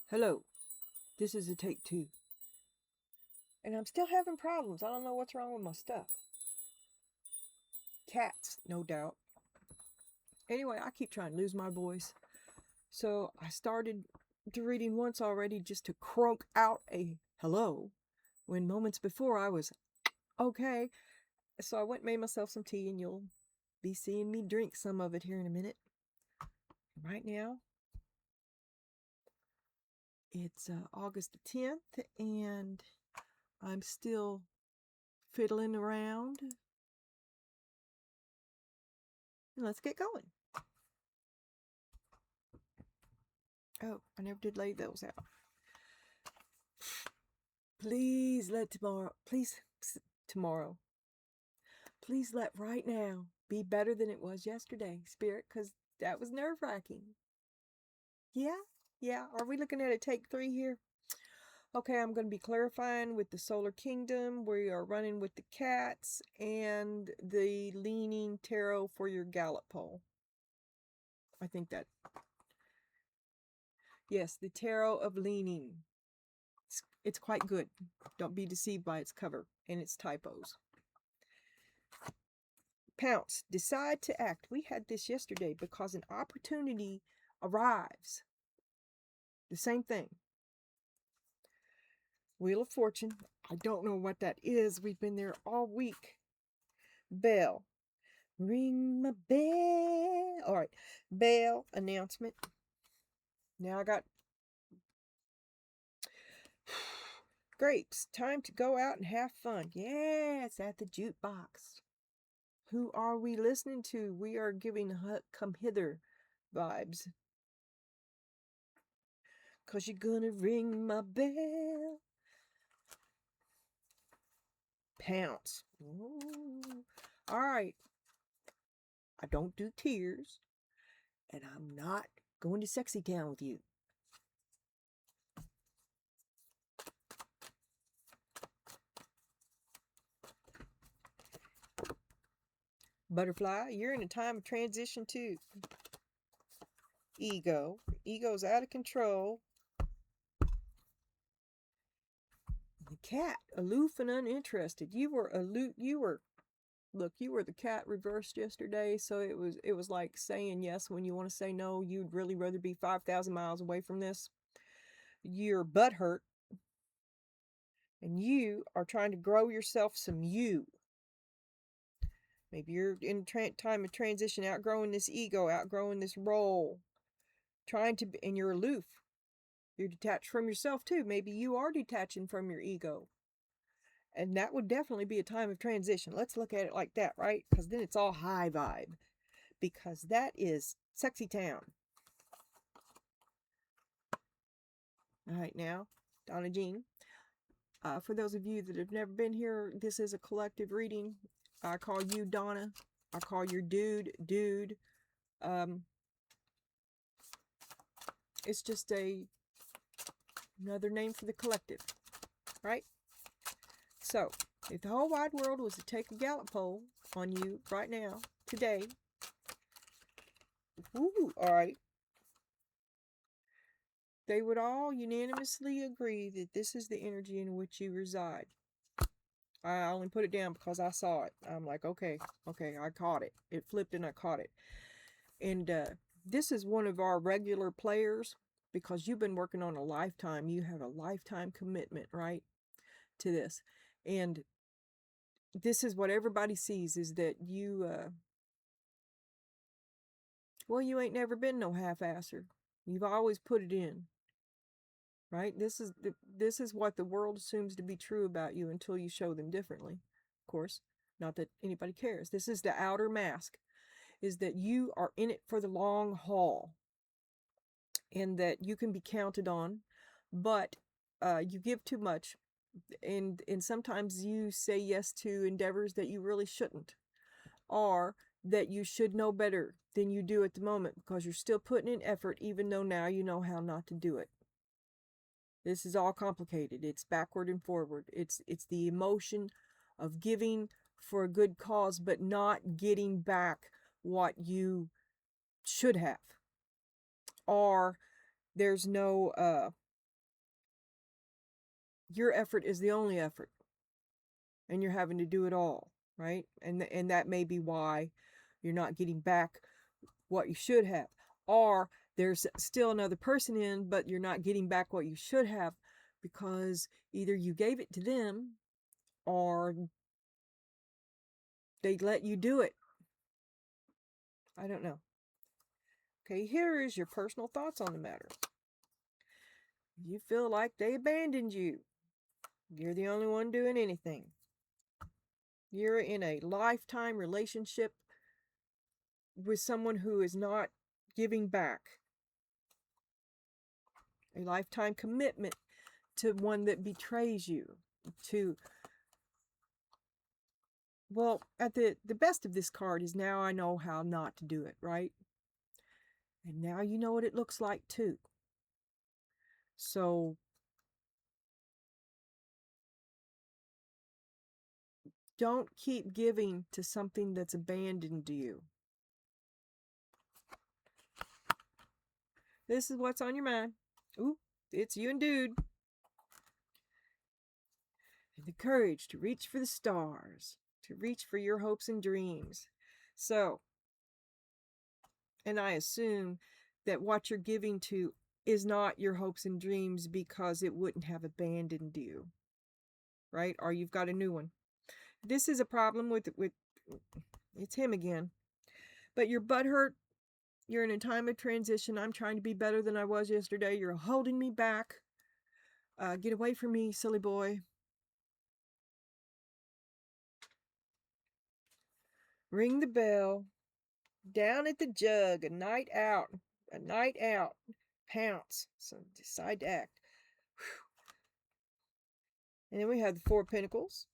Hello, this is a take two. And I'm still having problems. I don't know what's wrong with my stuff. Cats, no doubt. Anyway, I keep trying to lose my voice. So I started reading once already just to croak out a hello when moments before I was okay. So I went and made myself some tea, and you'll be seeing me drink some of it here in a minute. Right now, it's August the 10th, and I'm still fiddling around. And let's get going. Oh, I never did lay those out. Please let tomorrow, please let right now be better than it was yesterday, Spirit, because that was nerve-wracking. Yeah. Are we looking at a take 3 here? Okay, I'm going to be clarifying with the Solar Kingdom. We are running with the cats and the leaning tarot for your Gallup poll. I think that. Yes, the Tarot of Leaning. It's quite good. Don't be deceived by its cover and its typos. Pounce. Decide to act. We had this yesterday because an opportunity arrives. The same thing. Wheel of Fortune. I don't know what that is. We've been there all week. Bell. Ring my bell. All right. Bell announcement. Now I got grapes. Time to go out and have fun. Yes, at the jukebox. Who are we listening to? We are giving come hither vibes. 'Cause you're gonna ring my bell. Pounce. Ooh. All right. I don't do tears, and I'm not going to sexy town with you. Butterfly, you're in a time of transition too. Ego. Ego's out of control. The cat, aloof and uninterested. You were aloof. You were the cat reversed yesterday, so it was like saying yes when you want to say no. You'd really rather be 5,000 miles away from this. You're butthurt, and you are trying to grow yourself some you. Maybe you're in time of transition, outgrowing this ego, outgrowing this role, trying to be, and you're aloof. You're detached from yourself too. Maybe you are detaching from your ego. And that would definitely be a time of transition. Let's look at it like that, right? Because then it's all high vibe. Because that is sexy town. All right, now, Donna Jean. For those of you that have never been here, this is a collective reading. I call you Donna. I call your dude. It's just another name for the collective, right? So, if the whole wide world was to take a Gallup poll on you right now, today, all right, they would all unanimously agree that this is the energy in which you reside. I only put it down because I saw it. I'm like, okay, I caught it. It flipped and I caught it. And this is one of our regular players because you've been working on a lifetime. You have a lifetime commitment, right, to this. And this is what everybody sees, is that you, you ain't never been no half-asser. You've always put it in, right? This is what the world assumes to be true about you until you show them differently. Of course, not that anybody cares. This is the outer mask, is that you are in it for the long haul and that you can be counted on, but you give too much, and sometimes you say yes to endeavors that you really shouldn't, or that you should know better than you do at the moment because you're still putting in effort even though now you know how not to do it. This is all complicated. It's backward and forward. It's the emotion of giving for a good cause but not getting back what you should have. Or there's no your effort is the only effort, and you're having to do it all, right? And that may be why you're not getting back what you should have. Or there's still another person in, but you're not getting back what you should have because either you gave it to them or they let you do it. I don't know. Okay, here is your personal thoughts on the matter. You feel like they abandoned you. You're the only one doing anything. You're in a lifetime relationship with someone who is not giving back. A lifetime commitment to one that betrays you. Well, at the best of this card is now I know how not to do it, right? And now you know what it looks like too. So don't keep giving to something that's abandoned you. This is what's on your mind. Ooh, it's you and dude. And the courage to reach for the stars, to reach for your hopes and dreams. So, and I assume that what you're giving to is not your hopes and dreams because it wouldn't have abandoned you, right? Or you've got a new one. This is a problem with it's him again. But you're butthurt. You're in a time of transition. I'm trying to be better than I was yesterday. You're holding me back. Get away from me, silly boy. Ring the bell. Down at the jug. A night out. A night out. Pounce. So decide to act. Whew. And then we have the Four of Pentacles.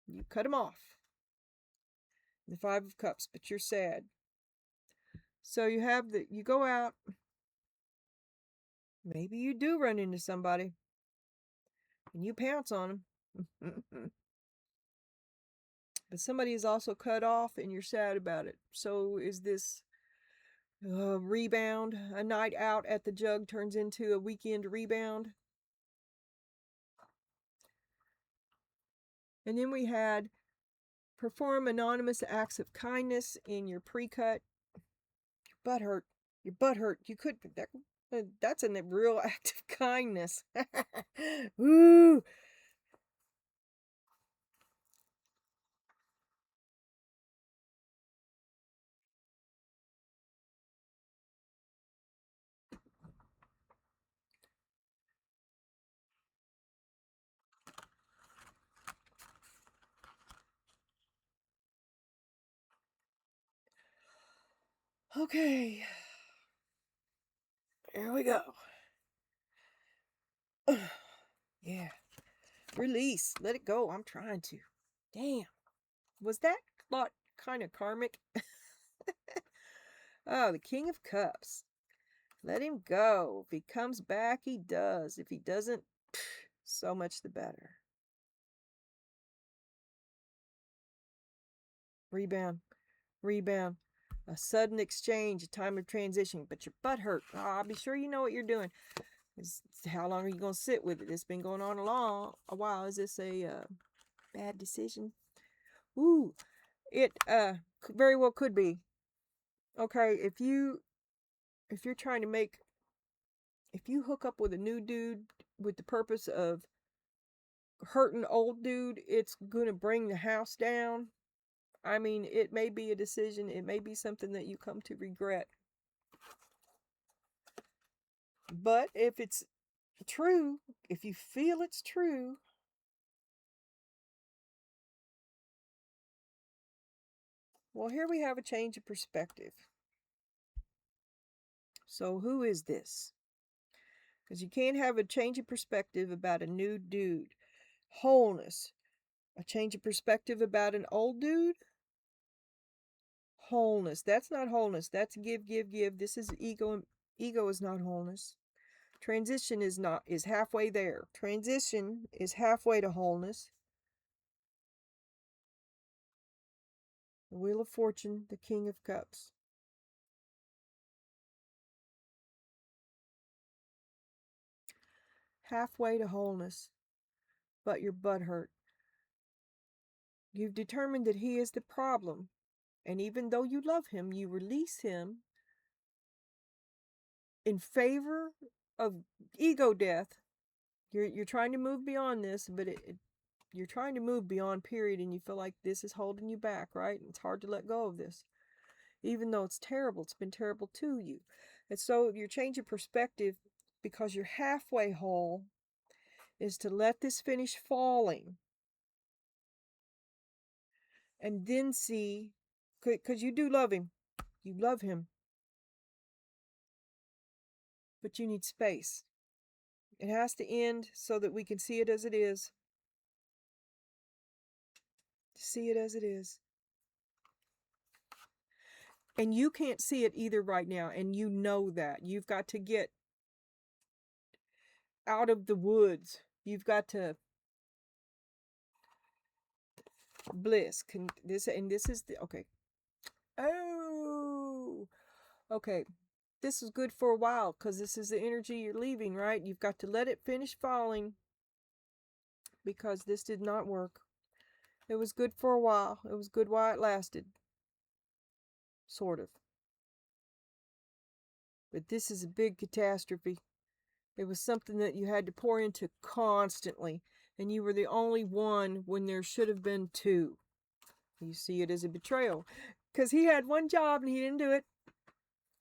You cut them off. The Five of Cups, but you're sad. So you go out. Maybe you do run into somebody. And you pounce on them. But somebody is also cut off and you're sad about it. So is this rebound? A night out at the jug turns into a weekend rebound. And then we had perform anonymous acts of kindness in your pre-cut. Your butt hurt. Your butt hurt. You could... That's a real act of kindness. Woo! Okay. Here we go. Yeah. Release. Let it go. I'm trying to. Damn. Was that lot kind of karmic? Oh, the King of Cups. Let him go. If he comes back, he does. If he doesn't, so much the better. Rebound. Rebound. A sudden exchange, a time of transition, but your butt hurt. Oh, be sure you know what you're doing. How long are you going to sit with it? It's been going on a while. Is this a bad decision? Ooh, it very well could be. Okay, if you're trying to if you hook up with a new dude with the purpose of hurting old dude, it's going to bring the house down. I mean, it may be a decision. It may be something that you come to regret. But if it's true, if you feel it's true, well, here we have a change of perspective. So who is this? Because you can't have a change of perspective about a new dude. Wholeness. A change of perspective about an old dude? Wholeness. That's not wholeness. That's give, give, give. This is ego. Ego is not wholeness. Transition is halfway there. Transition is halfway to wholeness. The Wheel of Fortune, the King of Cups. Halfway to wholeness. but your butt hurt. You've determined that he is the problem, and even though you love him, you release him in favor of ego death. You're trying to move beyond this, but you're trying to move beyond period, and you feel like this is holding you back, right? And it's hard to let go of this. Even though it's terrible, it's been terrible to you. And so your change of perspective, because you're halfway whole, is to let this finish falling. And then see, because you do love him. You love him. But you need space. It has to end so that we can see it as it is. See it as it is. And you can't see it either right now, and you know that. You've got to get out of the woods. You've got to bliss. This is the okay. Oh, okay. This is good for a while because this is the energy you're leaving, right? You've got to let it finish falling because this did not work. It was good for a while. It was good while it lasted. Sort of. But this is a big catastrophe. It was something that you had to pour into constantly, and you were the only one when there should have been two. You see it as a betrayal because he had one job and he didn't do it.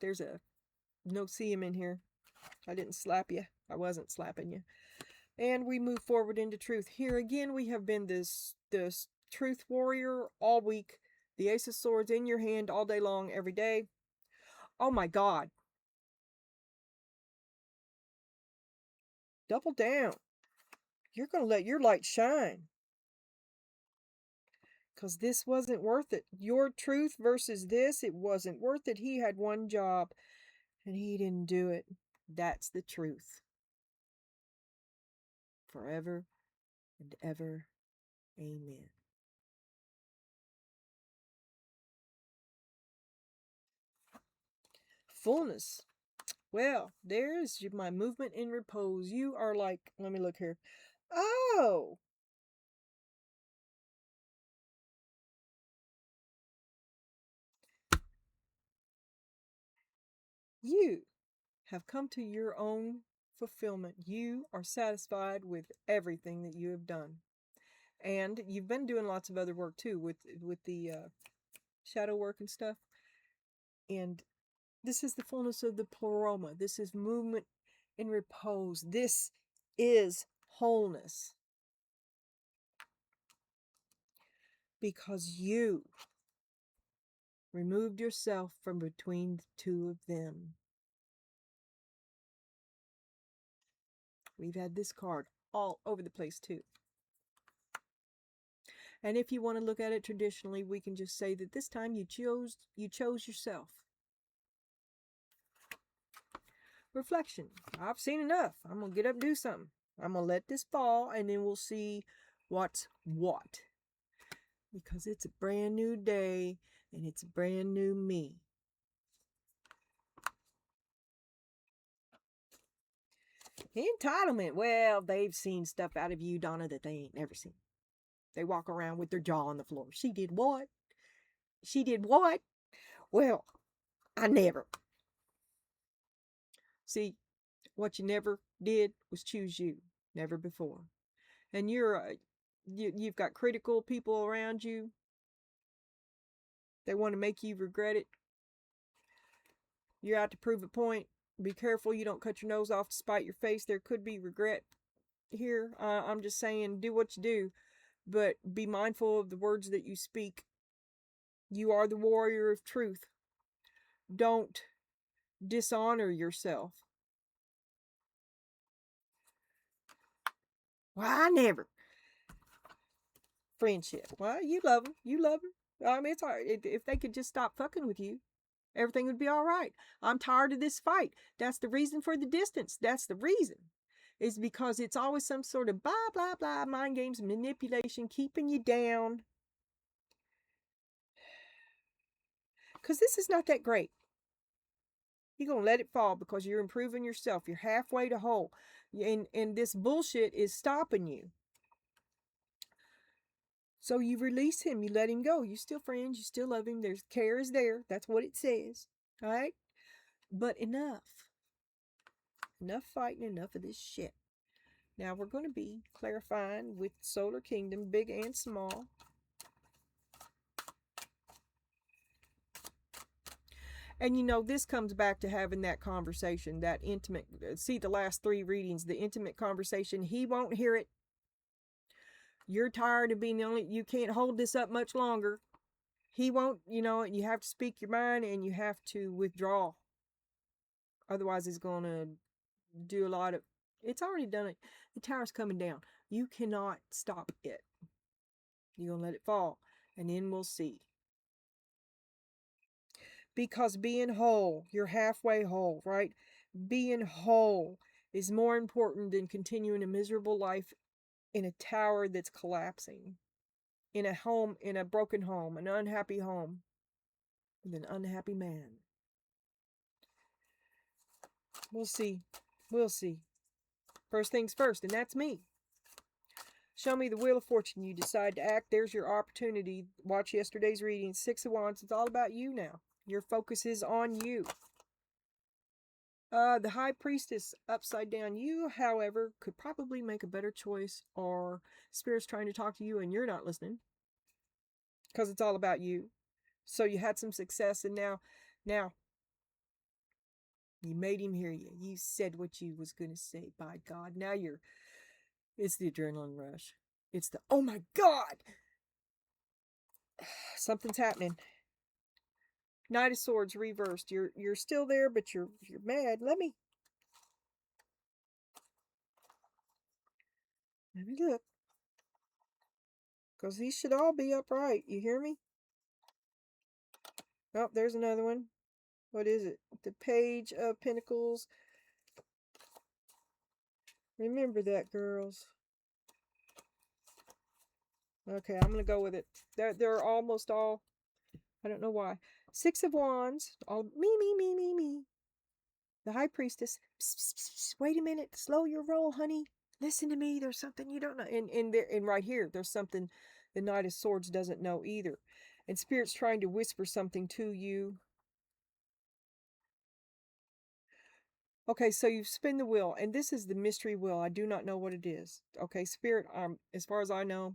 There's a no see him in here. I didn't slap you. I wasn't slapping you. And we move forward into truth. Here again, we have been this truth warrior all week. The Ace of Swords in your hand all day long, every day. Oh my God. Double down. You're going to let your light shine. Because this wasn't worth it. Your truth versus this, it wasn't worth it. He had one job and he didn't do it. That's the truth. Forever and ever. Amen. Fullness. Well, there's my movement in repose. You are like, let me look here. Oh! You have come to your own fulfillment. You are satisfied with everything that you have done. And you've been doing lots of other work too with the shadow work and stuff. And this is the fullness of the pleroma. This is movement in repose. This is wholeness. Because you removed yourself from between the two of them. We've had this card all over the place too. And if you want to look at it traditionally, we can just say that this time you chose yourself. Reflection. I've seen enough. I'm going to get up and do something. I'm going to let this fall, and then we'll see what's what. Because it's a brand new day, and it's a brand new me. Entitlement. Well, they've seen stuff out of you, Donna, that they ain't never seen. They walk around with their jaw on the floor. She did what? She did what? Well, I never. See, what you never did was choose you. Never before. And you've got critical people around you. They want to make you regret it. You're out to prove a point. Be careful you don't cut your nose off to spite your face. There could be regret here. I'm just saying, do what you do. But be mindful of the words that you speak. You are the warrior of truth. Don't dishonor yourself. Well, I never. Friendship. Well, you love them. You love them. I mean, it's hard. If they could just stop fucking with you, everything would be all right. I'm tired of this fight. That's the reason for the distance. That's the reason. Is because it's always some sort of blah, blah, blah, mind games, manipulation, keeping you down. Because this is not that great. You're going to let it fall because you're improving yourself. You're halfway to whole. And this bullshit is stopping you. So you release him, you let him go. You still friends, you still love him. There's care is there. That's what it says. All right? But enough. Enough fighting, enough of this shit. Now we're going to be clarifying with Solar Kingdom, big and small. And you know, this comes back to having that conversation, that intimate, see the last 3 readings, the intimate conversation. He won't hear it. You're tired of being the only, you can't hold this up much longer. He won't, you know, you have to speak your mind and you have to withdraw. Otherwise, it's going to do a lot of, it's already done it. The tower's coming down. You cannot stop it. You're going to let it fall. And then we'll see. Because being whole, you're halfway whole, right? Being whole is more important than continuing a miserable life in a tower that's collapsing. In a home, in a broken home, an unhappy home, with an unhappy man. We'll see. We'll see. First things first, and that's me. Show me the Wheel of Fortune. You decide to act. There's your opportunity. Watch yesterday's reading. 6 of Wands. It's all about you now. Your focus is on you. The High Priestess upside down. You, however, could probably make a better choice, or Spirit's trying to talk to you and you're not listening. Because it's all about you. So you had some success, and now you made him hear you. You said what you was going to say, by God. Now it's the adrenaline rush. It's the, oh my God! Something's happening. Knight of Swords reversed. You're still there, but you're mad. Let me look. Because these should all be upright. You hear me? Oh, there's another one. What is it? The Page of Pentacles. Remember that, girls. Okay, I'm going to go with it. They're almost all, I don't know why. 6 of Wands. All me. The High Priestess. Psst, psst, psst, wait a minute. Slow your roll, honey. Listen to me. There's something you don't know. And right here, there's something the Knight of Swords doesn't know either. And Spirit's trying to whisper something to you. Okay, so you spin the wheel, and this is the mystery wheel. I do not know what it is. Okay, Spirit, as far as I know,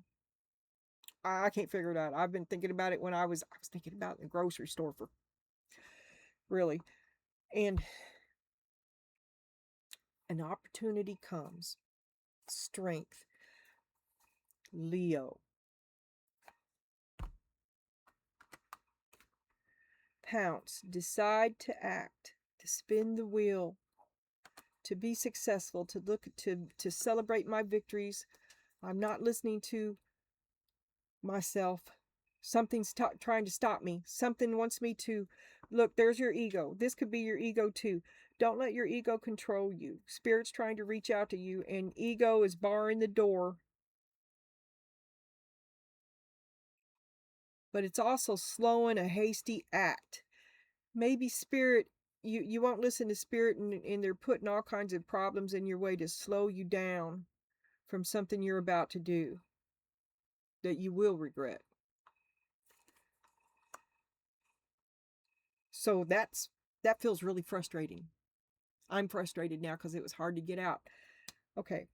I can't figure it out. I've been thinking about it when I was thinking about it in the grocery store for really. And an opportunity comes. Strength. Leo. Pounce. Decide to act. To spin the wheel. To be successful. To look to celebrate my victories. I'm not listening to myself. Something's trying to stop me. Something wants me to look. There's your ego. This could be your ego too. Don't let your ego control you. Spirit's trying to reach out to you, and ego is barring the door. But it's also slowing a hasty act. Maybe Spirit, you won't listen to Spirit, and they're putting all kinds of problems in your way to slow you down from something you're about to do that you will regret. So that feels really frustrating. I'm frustrated now because it was hard to get out. Okay.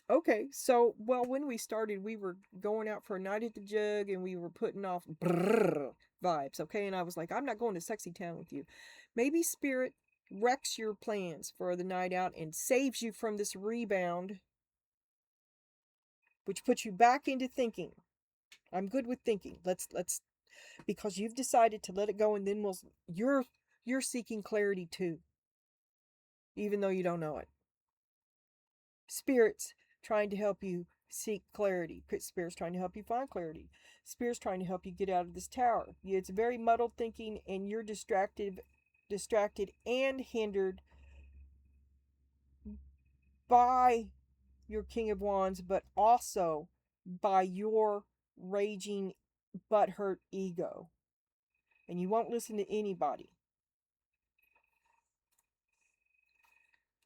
Okay, so, well, when we started, we were going out for a night at the Jug, and we were putting off vibes, okay? And I was like, I'm not going to Sexy Town with you. Maybe Spirit wrecks your plans for the night out and saves you from this rebound, which puts you back into thinking. I'm good with thinking. Let's because you've decided to let it go, and then you're seeking clarity too, even though you don't know it. Spirit's trying to help you seek clarity. Spirit's trying to help you find clarity. Spirit's trying to help you get out of this tower. It's very muddled thinking, and you're distracted and hindered by your King of Wands, but also by your raging, butthurt ego. And you won't listen to anybody.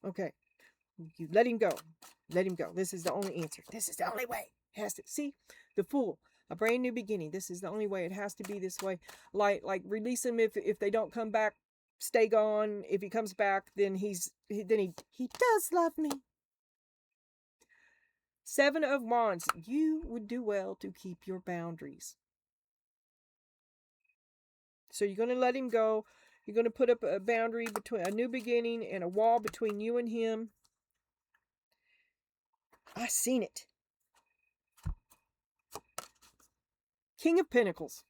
Okay. You let him go. Let him go. This is the only answer. This is the only way. Has to see the Fool, a brand new beginning. This is the only way. It has to be this way. Like release him if they don't come back. Stay gone. If he comes back, then he does love me. Seven of Wands. You would do well to keep your boundaries. So you're going to let him go. You're going to put up a boundary between a new beginning and a wall between you and him. I seen it. King of Pentacles.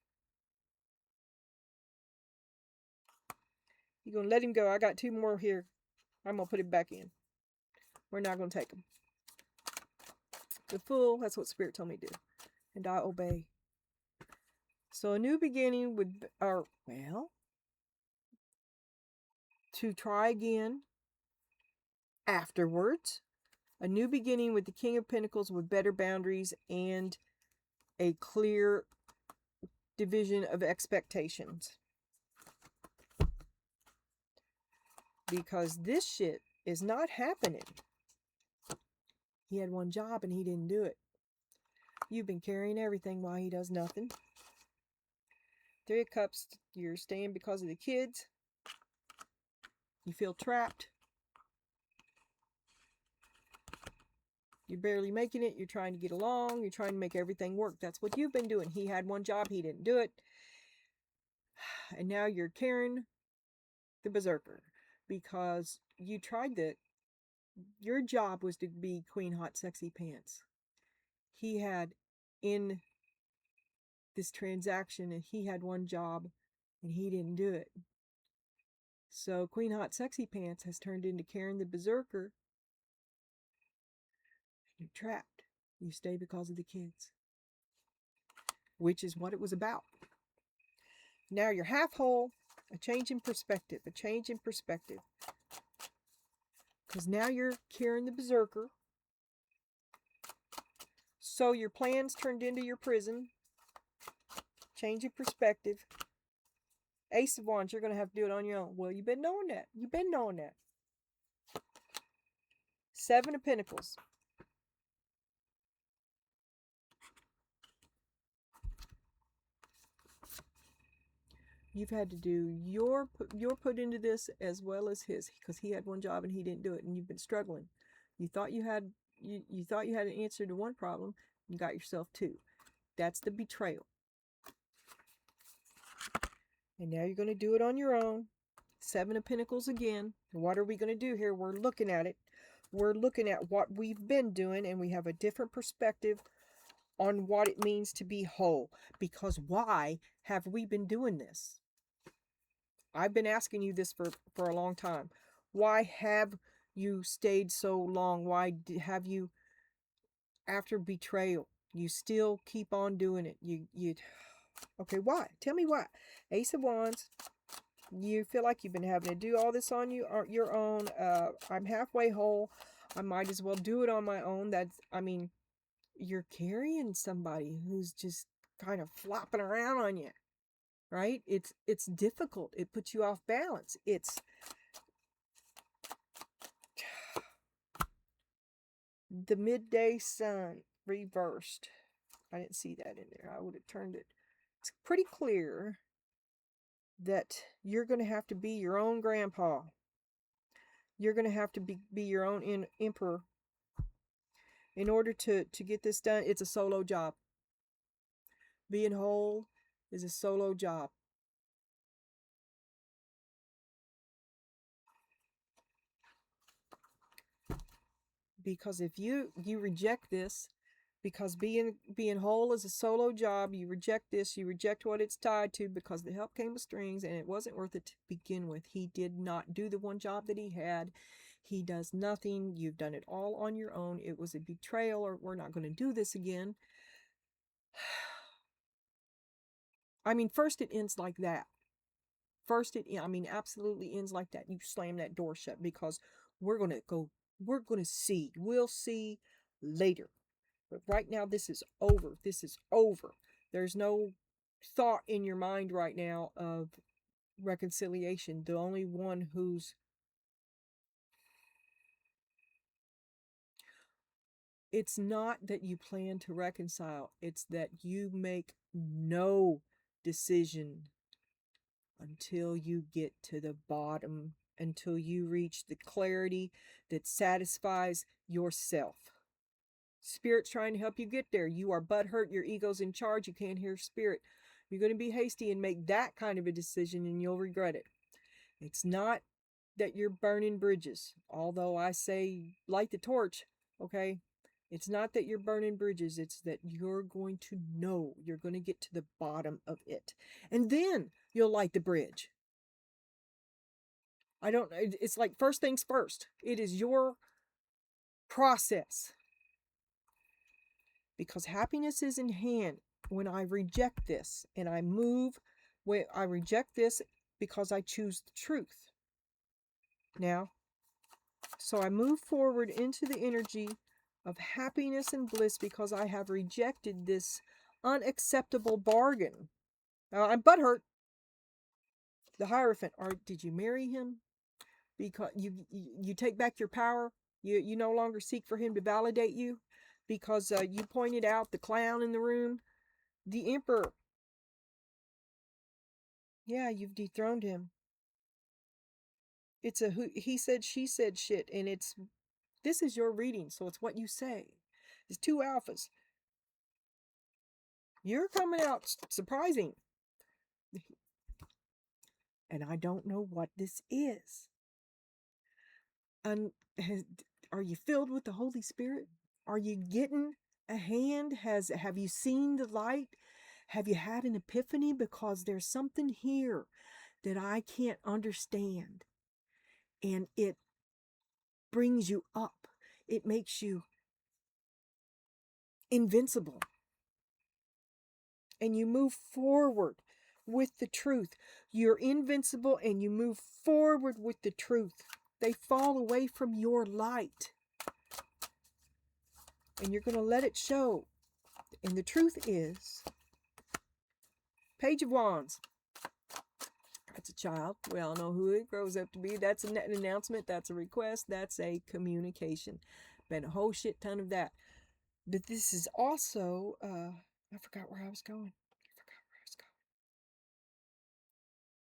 You're going to let him go. I got two more here. I'm going to put him back in. We're not going to take him. The Fool, that's what Spirit told me to do. And I obey. So a new beginning would, to try again afterwards. A new beginning with the King of Pentacles with better boundaries and a clear division of expectations. Because this shit is not happening. He had one job and he didn't do it. You've been carrying everything while he does nothing. Three of Cups, you're staying because of the kids. You feel trapped. You're barely making it. You're trying to get along. You're trying to make everything work. That's what you've been doing. He had one job. He didn't do it. And now you're carrying the berserker because you tried that. Your job was to be Queen Hot Sexy Pants. He had in this transaction and he had one job and he didn't do it. So Queen Hot Sexy Pants has turned into Karen the Berserker. You're trapped. You stay because of the kids. Which is what it was about. Now you're half whole. A change in perspective. A change in perspective. Because now you're Karen the Berserker. So your plans turned into your prison. Change in perspective. Ace of Wands, you're going to have to do it on your own. Well, you've been knowing that. You've been knowing that. Seven of Pentacles. You've had to do your put into this as well as his, because he had one job and he didn't do it, and you've been struggling. You thought you had an answer to one problem, you got yourself two. That's the betrayal. And now you're going to do it on your own. Seven of Pentacles again. What are we going to do here? We're looking at it. We're looking at what we've been doing, and we have a different perspective on what it means to be whole. Because why have we been doing this? I've been asking you this for a long time. Why have you stayed so long? Why have you, after betrayal, you still keep on doing it? Okay, why? Tell me why. Ace of Wands. You feel like you've been having to do all this on your own. I'm halfway whole. I might as well do it on my own. You're carrying somebody who's just kind of flopping around on you, right? It's difficult. It puts you off balance. It's the midday sun reversed. I didn't see that in there. I would have turned it. It's pretty clear that you're going to have to be your own grandpa. You're going to have to be your own emperor. In order to get this done, it's a solo job. Being whole is a solo job. Because if you reject this, because being whole is a solo job, you reject this, you reject what it's tied to, because the help came with strings and it wasn't worth it to begin with. He did not do the one job that he had. He does nothing. You've done it all on your own. It was a betrayal, or we're not going to do this again. I mean, first it ends like that. First absolutely ends like that. You slam that door shut, because we're going to see. We'll see later. But right now, this is over. This is over. There's no thought in your mind right now of reconciliation. The only one who's It's not that you plan to reconcile. It's that you make no decision until you get to the bottom, until you reach the clarity that satisfies yourself. Spirit's trying to help you get there. You are butthurt. Your ego's in charge. You can't hear spirit. You're going to be hasty and make that kind of a decision, and you'll regret it. It's not that you're burning bridges, although I say light the torch, okay? It's not that you're burning bridges. It's that you're going to know. You're going to get to the bottom of it. And then you'll light the bridge. It's like first things first. It is your process. Because happiness is in hand when I reject this and I move, when I reject this because I choose the truth. Now, so I move forward into the energy of happiness and bliss because I have rejected this unacceptable bargain. Now, I'm butthurt. The Hierophant, did you marry him? Because you take back your power? You no longer seek for him to validate you? Because you pointed out the clown in the room? The Emperor. Yeah, you've dethroned him. It's a he said, she said shit, and this is your reading, so it's what you say. It's two alphas. You're coming out surprising. And I don't know what this is. Are you filled with the Holy Spirit? Are you getting a hand? Have you seen the light? Have you had an epiphany? Because there's something here that I can't understand. And it brings you up. It makes you invincible. And you move forward with the truth. You're invincible and you move forward with the truth. They fall away from your light. And you're going to let it show. And the truth is, Page of Wands. That's a child. We all know who it grows up to be. That's an announcement. That's a request. That's a communication. Been a whole shit ton of that. But this is also, I forgot where I was going.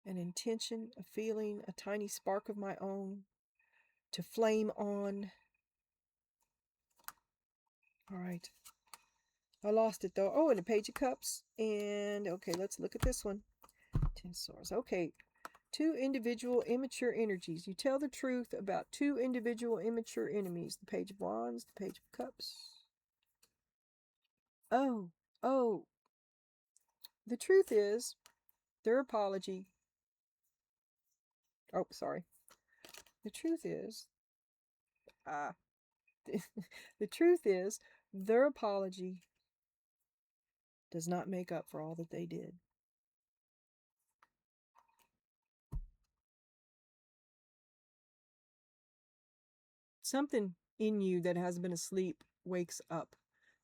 An intention, a feeling, a tiny spark of my own to flame on. All right. I lost it though. Oh, and a Page of Cups. And okay, let's look at this one. 10 Swords. Okay. Two individual immature energies. You tell the truth about two individual immature enemies. The Page of Wands, the Page of Cups. Oh. The truth is, their apology. Oh, sorry. The truth is, the truth is, their apology does not make up for all that they did. Something in you that has been asleep wakes up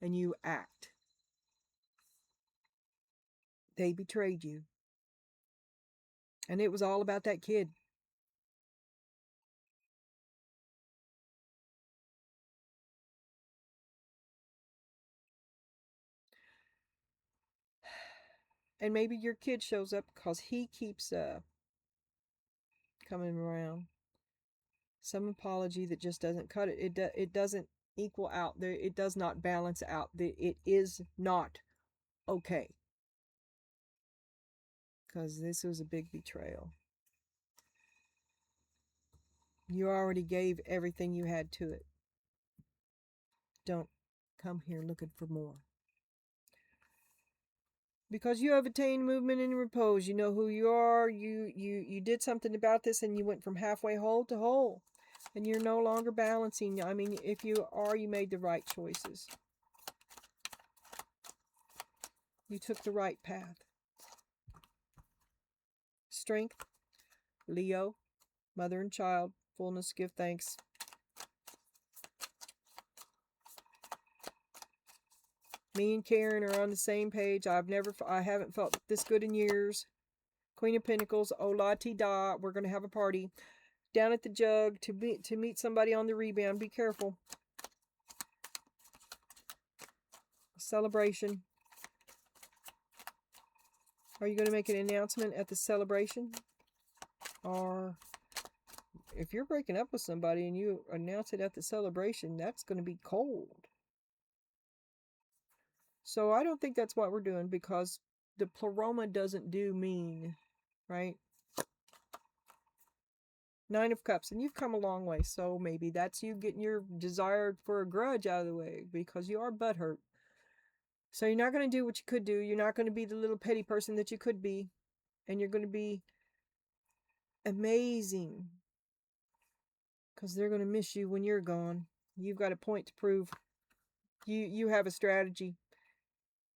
and you act. They betrayed you. And it was all about that kid. And maybe your kid shows up because he keeps coming around. Some apology that just doesn't cut it. It doesn't equal out. It does not balance out. It is not okay. Because this was a big betrayal. You already gave everything you had to it. Don't come here looking for more. Because you have attained movement and repose. You know who you are. You did something about this and you went from halfway whole to whole. And you're no longer balancing. I mean, if you are, you made the right choices. You took the right path. Strength, Leo, mother and child, fullness, give thanks. Me and Karen are on the same page. I haven't felt this good in years. Queen of Pentacles, oh la ti da, we're going to have a party. Down at the jug to meet somebody on the rebound. Be careful. celebration. Are you going to make an announcement at the celebration? Or if you're breaking up with somebody and you announce it at the celebration, that's going to be cold. So I don't think that's what we're doing, because the pleroma doesn't do mean, right? 9 of Cups, and you've come a long way. So maybe that's you getting your desire for a grudge out of the way, because you are butthurt. So you're not going to do what you could do. You're not going to be the little petty person that you could be. And you're going to be amazing, because they're going to miss you when you're gone. You've got a point to prove. You have a strategy.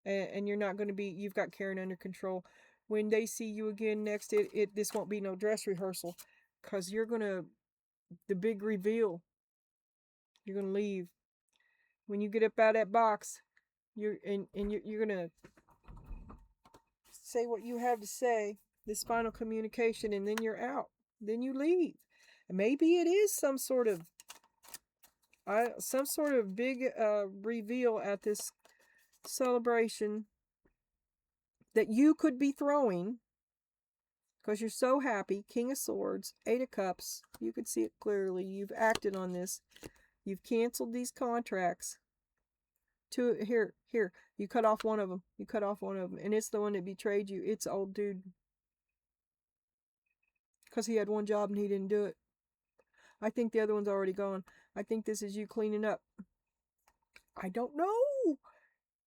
And you're not going to be, you've got Karen under control. When they see you again next, this won't be no dress rehearsal, because you're going to, the big reveal, you're going to leave. When you get up out of that box, you're going to say what you have to say, this final communication, and then you're out. Then you leave. And maybe it is some sort of big reveal at this celebration that you could be throwing, because you're so happy. King of Swords, 8 of Cups. You could see it clearly. You've acted on this. You've canceled these contracts. Here. You cut off one of them. And it's the one that betrayed you. It's old dude. Because he had one job and he didn't do it. I think the other one's already gone. I think this is you cleaning up. I don't know.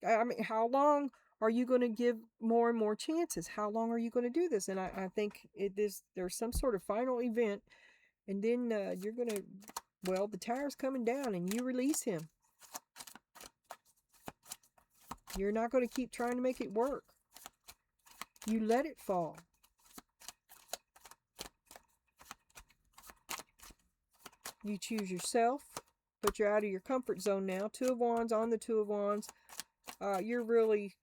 I mean, how long are you going to give more and more chances? How long are you going to do this? And I think there's some sort of final event. And then you're going to, well, the tire's coming down and you release him. You're not going to keep trying to make it work. You let it fall. You choose yourself, but you're out of your comfort zone now. 2 of Wands on the 2 of Wands. You're really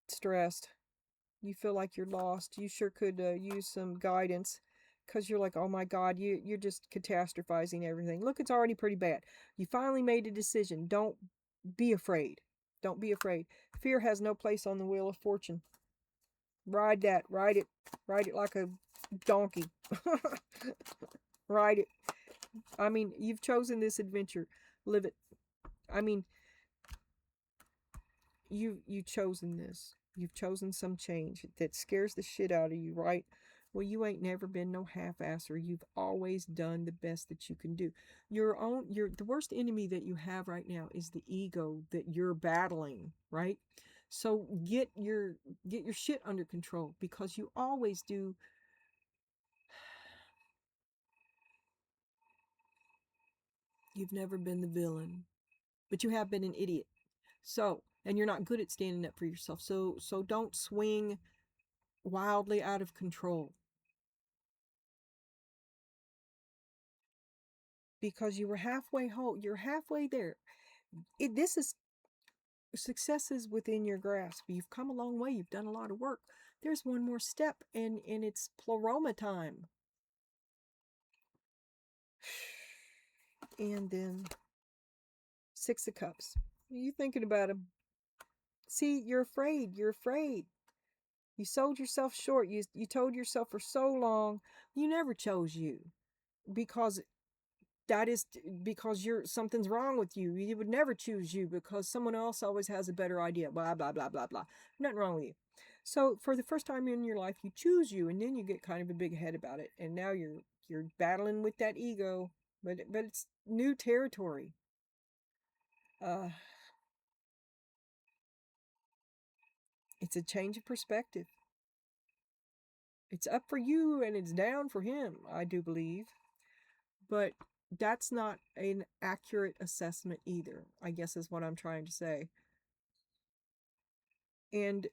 stressed. You feel like you're lost. You sure could use some guidance, because you're like, oh my God, you're just catastrophizing everything. Look, it's already pretty bad. You finally made a decision. Don't be afraid. Don't be afraid. Fear has no place on the Wheel of Fortune. Ride that. Ride it. Ride it like a donkey. Ride it. I mean, you've chosen this adventure. Live it. I mean, you've chosen this. You've chosen some change that scares the shit out of you, right? Well, you ain't never been no half-asser. You've always done the best that you can do. The worst enemy that you have right now is the ego that you're battling, right? So get your shit under control, because you always do. You've never been the villain, but you have been an idiot. So, and you're not good at standing up for yourself. So don't swing wildly out of control, because you were halfway home. You're halfway there. Success is within your grasp. You've come a long way. You've done a lot of work. There's one more step, and it's pleroma time. And then 6 of Cups. You thinking about him. See, you're afraid. You're afraid. You sold yourself short. You told yourself for so long you never chose you, because something's wrong with you. You would never choose you, because someone else always has a better idea. Blah blah blah blah blah. Nothing wrong with you. So for the first time in your life, you choose you, and then you get kind of a big head about it, and now you're battling with that ego, but it's new territory. It's a change of perspective. It's up for you and it's down for him, I do believe. But that's not an accurate assessment either, I guess is what I'm trying to say. And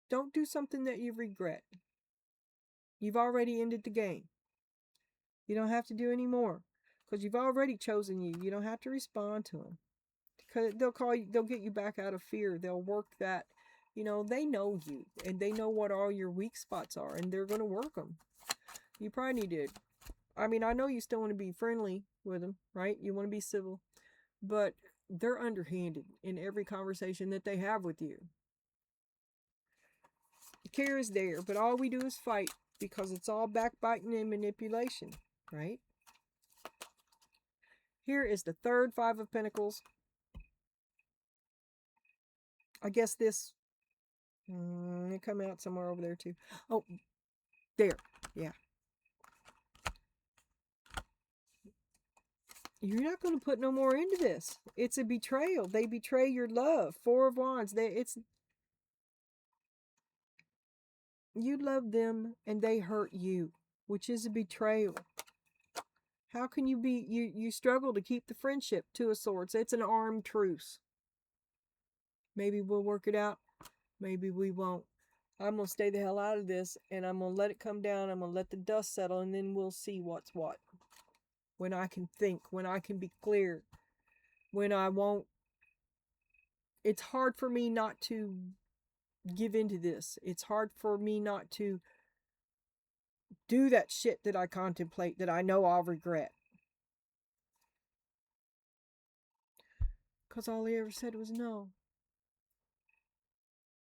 don't do something that you regret. You've already ended the game. You don't have to do any more, because you've already chosen you. You don't have to respond to them, because they'll get you back out of fear. They'll work that, they know you, and they know what all your weak spots are, and they're going to work them. You probably need to, I know you still want to be friendly with them, right? You want to be civil, but they're underhanded in every conversation that they have with you. The care is there, but all we do is fight because it's all backbiting and manipulation, right? Here is the third Five of Pentacles. I guess this, it come out somewhere over there too. Oh, there, yeah. You're not going to put no more into this. It's a betrayal. They betray your love. Four of Wands. You love them and they hurt you, which is a betrayal. How can you be, you struggle to keep the friendship, Two of Swords. It's an armed truce. Maybe we'll work it out. Maybe we won't. I'm going to stay the hell out of this and I'm going to let it come down. I'm going to let the dust settle and then we'll see what's what. When I can think, when I can be clear, when I won't. It's hard for me not to give into this. It's hard for me not to do that shit that I contemplate, that I know I'll regret. Because all he ever said was no.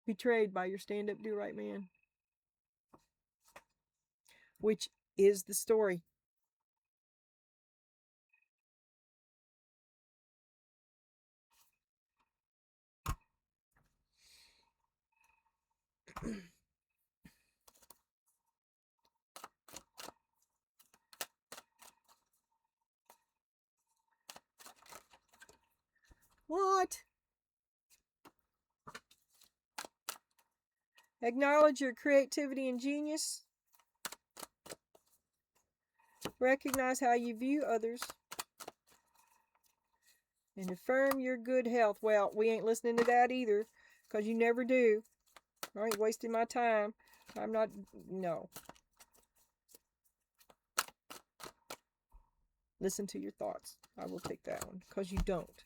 Betrayed by your stand-up, do-right man. Which is the story. What? Acknowledge your creativity and genius. Recognize how you view others. And affirm your good health. Well, we ain't listening to that either, because you never do. I ain't wasting my time. I'm not, no. Listen to your thoughts. I will take that one, because you don't.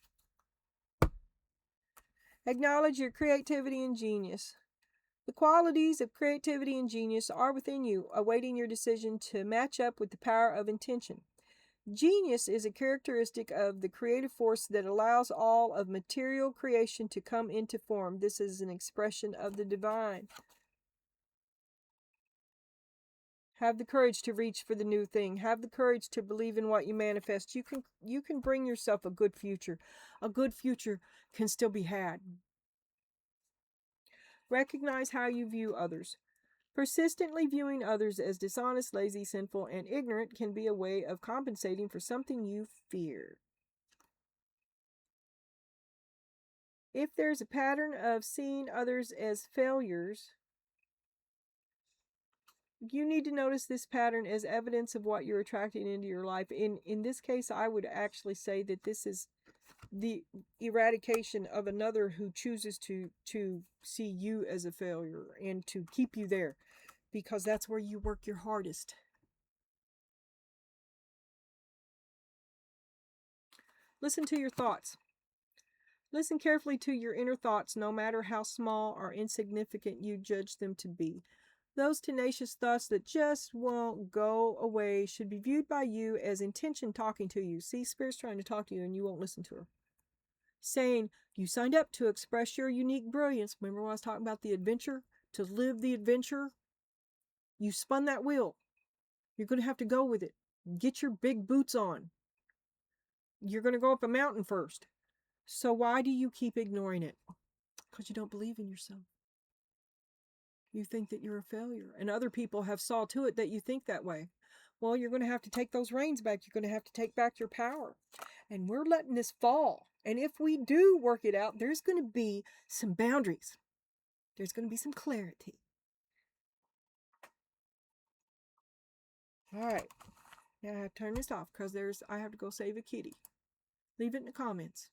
Acknowledge your creativity and genius. The qualities of creativity and genius are within you, awaiting your decision to match up with the power of intention. Genius is a characteristic of the creative force that allows all of material creation to come into form. This is an expression of the divine. Have the courage to reach for the new thing. Have the courage to believe in what you manifest. You can bring yourself a good future. A good future can still be had. Recognize how you view others. Persistently viewing others as dishonest, lazy, sinful, and ignorant can be a way of compensating for something you fear. If there's a pattern of seeing others as failures, you need to notice this pattern as evidence of what you're attracting into your life. In this case, I would actually say that this is the eradication of another who chooses to see you as a failure and to keep you there, because that's where you work your hardest. Listen to your thoughts. Listen carefully to your inner thoughts, no matter how small or insignificant you judge them to be. Those tenacious thoughts that just won't go away should be viewed by you as intention talking to you. See, Spirit's trying to talk to you and you won't listen to her. Saying, you signed up to express your unique brilliance. Remember when I was talking about the adventure? To live the adventure? You spun that wheel. You're going to have to go with it. Get your big boots on. You're going to go up a mountain first. So why do you keep ignoring it? Because you don't believe in yourself. You think that you're a failure. And other people have saw to it that you think that way. Well, you're going to have to take those reins back. You're going to have to take back your power. And we're letting this fall. And if we do work it out, there's going to be some boundaries. There's going to be some clarity. All right. Now I have to turn this off because I have to go save a kitty. Leave it in the comments.